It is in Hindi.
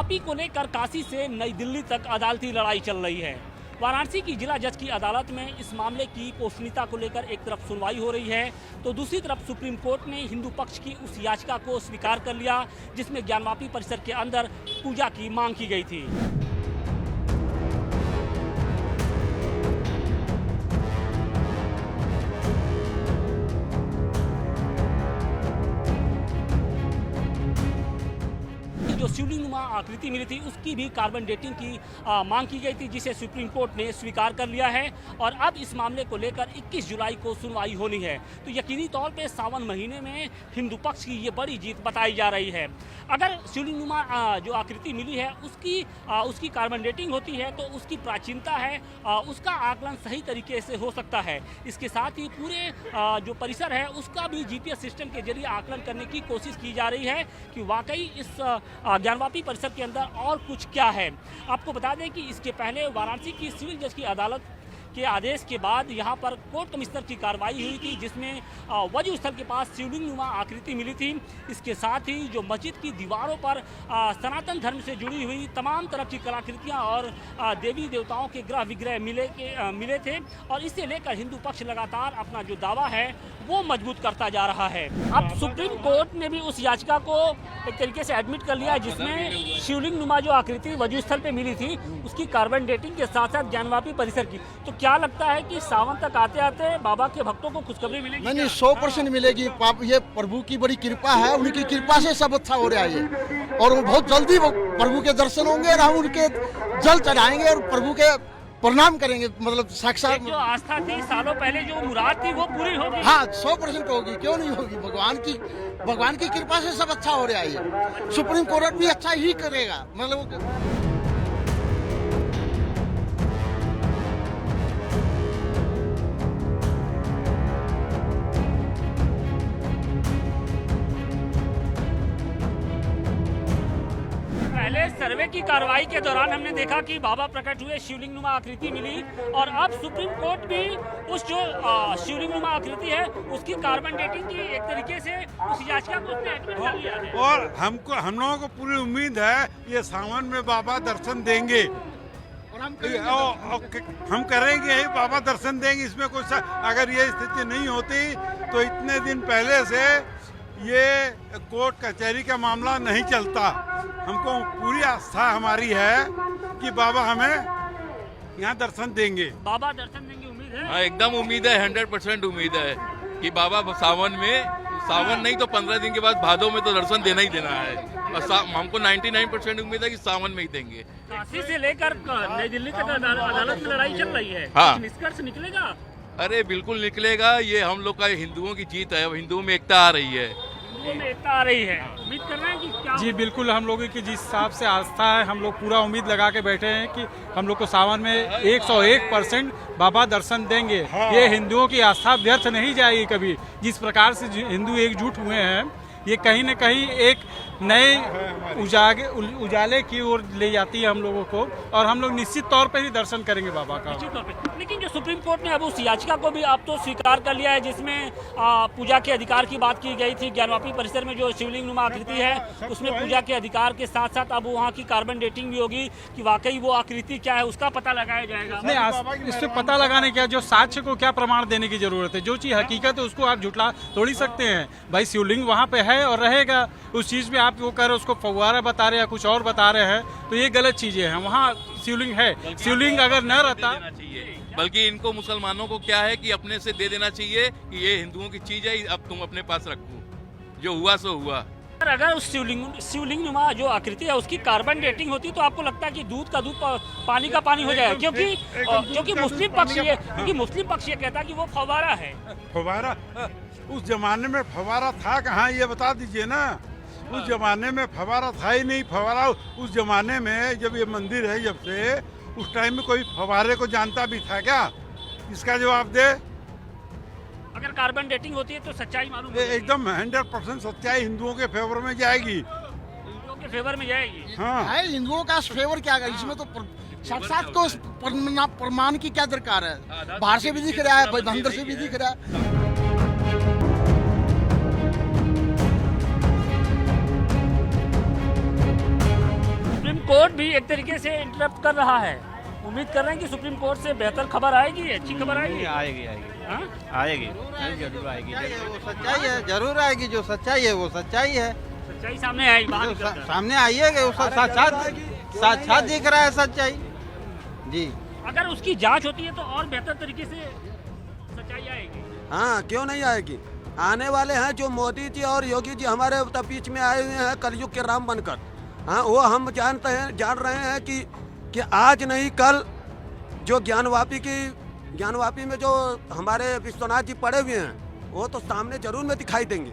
ज्ञानवापी को लेकर काशी से नई दिल्ली तक अदालती लड़ाई चल रही है। वाराणसी की जिला जज की अदालत में इस मामले की पोषणीयता को लेकर एक तरफ सुनवाई हो रही है तो दूसरी तरफ सुप्रीम कोर्ट ने हिंदू पक्ष की उस याचिका को स्वीकार कर लिया जिसमें ज्ञानवापी परिसर के अंदर पूजा की मांग की गई थी। जो शिवलिंगनुमा आकृति मिली थी उसकी भी कार्बन डेटिंग की मांग की गई थी जिसे सुप्रीम कोर्ट ने स्वीकार कर लिया है और अब इस मामले को लेकर 21 जुलाई को सुनवाई होनी है। तो यकीनी तौर पे सावन महीने में हिंदू पक्ष की ये बड़ी जीत बताई जा रही है। अगर शिवलिंगनुमा जो आकृति मिली है उसकी कार्बन डेटिंग होती है तो उसकी प्राचीनता है उसका आकलन सही तरीके से हो सकता है। इसके साथ ही पूरे जो परिसर है उसका भी GPS सिस्टम के जरिए आकलन करने की कोशिश की जा रही है कि वाकई इस ज्ञानवापी परिसर के अंदर और कुछ क्या है। आपको बता दें कि इसके पहले वाराणसी की सिविल जज की अदालत के आदेश के बाद यहां पर कोर्ट कमिश्नर की कार्रवाई हुई थी जिसमें वजू स्थल के पास शिवलिंगनुमा आकृति मिली थी। इसके साथ ही जो मस्जिद की दीवारों पर सनातन धर्म से जुड़ी हुई तमाम तरह की कलाकृतियां और देवी देवताओं के ग्रह विग्रह मिले थे और इसे लेकर हिंदू पक्ष लगातार अपना जो दावा है वो मजबूत करता जा रहा है। अब सुप्रीम कोर्ट ने भी उस याचिका को एक तरीके से एडमिट कर लिया जिसमें शिवलिंगनुमा जो आकृति वजू स्थल पे मिली थी उसकी कार्बन डेटिंग के साथ साथ ज्ञानवापी परिसर की। तो क्या लगता है कि सावन तक आते आते बाबा के भक्तों को खुशखबरी मिलेगी? नहीं 100% मिलेगी। ये प्रभु की बड़ी कृपा है, उनकी कृपा से सब अच्छा हो रहा है ये। और वो बहुत जल्दी वो प्रभु के दर्शन होंगे और हम उनके जल चढ़ाएंगे और प्रभु के प्रणाम करेंगे। मतलब साक्षात जो आस्था थी सालों पहले जो मुराद थी वो पूरी होगी। हाँ 100% होगी, क्यों नहीं होगी। भगवान की कृपा से सब अच्छा हो रहा है ये। सुप्रीम कोर्ट भी अच्छा ही करेगा। मतलब पहले सर्वे की कार्रवाई के दौरान हमने देखा कि बाबा प्रकट हुए, शिवलिंगनुमा आकृति मिली और अब सुप्रीम कोर्ट भी उस जो शिवलिंगनुमा आकृति है उसकी कार्बन डेटिंग की एक तरीके से उस याचिका को उसने एडमिट कर लिया है। और हम लोगों को पूरी उम्मीद है ये सावन में बाबा दर्शन देंगे और हम करेंगे ही, बाबा दर्शन देंगे। इसमें कुछ अगर ये स्थिति नहीं होती तो इतने दिन पहले से ये कोर्ट कचहरी का मामला नहीं चलता। हमको पूरी आस्था हमारी है कि बाबा हमें यहाँ दर्शन देंगे। बाबा दर्शन देंगे, उम्मीद है? हाँ एकदम उम्मीद है, 100% उम्मीद है कि बाबा सावन नहीं तो 15 दिन के बाद भादों में तो दर्शन देना ही देना है। और हमको 99% उम्मीद है कि सावन में ही देंगे। काशी से लेकर नई दिल्ली तक अदालत में लड़ाई चल रही है। हाँ। निष्कर्ष निकलेगा? अरे बिल्कुल निकलेगा। ये हम लोग का हिंदुओं की जीत है, हिंदुओं में एकता आ रही है। एकता आ रही है, उम्मीद कर रहे हैं कि क्या? जी बिल्कुल, हम लोगों की जिस हिसाब से आस्था है हम लोग पूरा उम्मीद लगा के बैठे हैं कि हम लोग को सावन में 101% बाबा दर्शन देंगे। ये हिंदुओं की आस्था व्यर्थ नहीं जाएगी कभी। जिस प्रकार से हिंदू एकजुट हुए हैं ये कहीं न कहीं एक नए उजाले की ओर ले जाती है हम लोगों को और हम लोग निश्चित तौर पर ही दर्शन करेंगे बाबा का। निश्चित तौर पे। लेकिन जो सुप्रीम कोर्ट ने अब उस याचिका को भी अब तो स्वीकार कर लिया है जिसमें पूजा के अधिकार की बात की गई थी। ज्ञानवापी परिसर में जो शिवलिंगनुमा आकृति है उसमें पूजा के अधिकार के साथ साथ अब वहाँ की कार्बन डेटिंग भी होगी कि वाकई वो आकृति क्या है उसका पता लगाया जाएगा। नहीं, इससे पता लगाने क्या, जो साक्ष्य को क्या प्रमाण देने की जरूरत है। जो चीज हकीकत है उसको आप झुटला थोड़ी सकते हैं। भाई शिवलिंग वहाँ पे है और रहेगा। उस चीज में आप वो कर रहे उसको फव्वारा बता रहे हैं या कुछ और बता रहे हैं तो ये गलत चीजें हैं। वहाँ शिवलिंग है, शिवलिंग अगर न रहता बल्कि इनको मुसलमानों को क्या है कि अपने से दे देना चाहिए कि ये हिंदुओं की चीज है, अब तुम अपने पास रखो, जो हुआ सो हुआ। अगर उस शिवलिंगनुमा जो आकृति है उसकी कार्बन डेटिंग होती तो आपको लगता है कि दूध का दूध पानी का पानी हो जाएगा? क्योंकि मुस्लिम पक्ष ये कहता है कि वो फव्वारा है। फव्वारा उस जमाने में फव्वारा था कहाँ, ये बता दीजिए ना। उस जमाने में फव्वारा था ही नहीं। फव्वारा उस जमाने में जब ये मंदिर है जब से उस टाइम में कोई फव्वारे को जानता भी था क्या? इसका जवाब दे। अगर कार्बन डेटिंग होती है तो सच्चाई मालूम एकदम 100% सच्चाई हिंदुओं के फेवर में जाएगी। हिंदुओं के फेवर में जाएगी। हाँ है हिंदुओं का फेवर क्या है इसमें तो साक्षात को प्रमाण की क्या दरकार है। बाहर से भी दिख रहा है, अंदर से भी दिख रहा है। कोर्ट भी एक तरीके से इंटरप्ट कर रहा है। उम्मीद कर रहे हैं कि सुप्रीम कोर्ट से बेहतर खबर आएगी, अच्छी खबर आएगी। आएगी हाँ? आएगी जरूर आएगी। वो सच्चाई है, जरूर आएगी। जो सच्चाई है वो सच्चाई है। सच्चाई सामने आई, बाहर निकल कर। सामने आइएगा, वो साक्षात दिख रहा है सच्चाई जी। अगर उसकी जांच होती है तो और बेहतर तरीके से सच्चाई आएगी। हाँ, क्यों नहीं आएगी। आने वाले हैं जो मोदी जी और योगी जी हमारे बीच में आए हुए हैं कलयुग के राम बनकर। हाँ, वो हम जान रहे हैं कि आज नहीं कल जो ज्ञानवापी में जो हमारे विश्वनाथ जी पड़े हुए हैं वो तो सामने जरूर में दिखाई देंगे।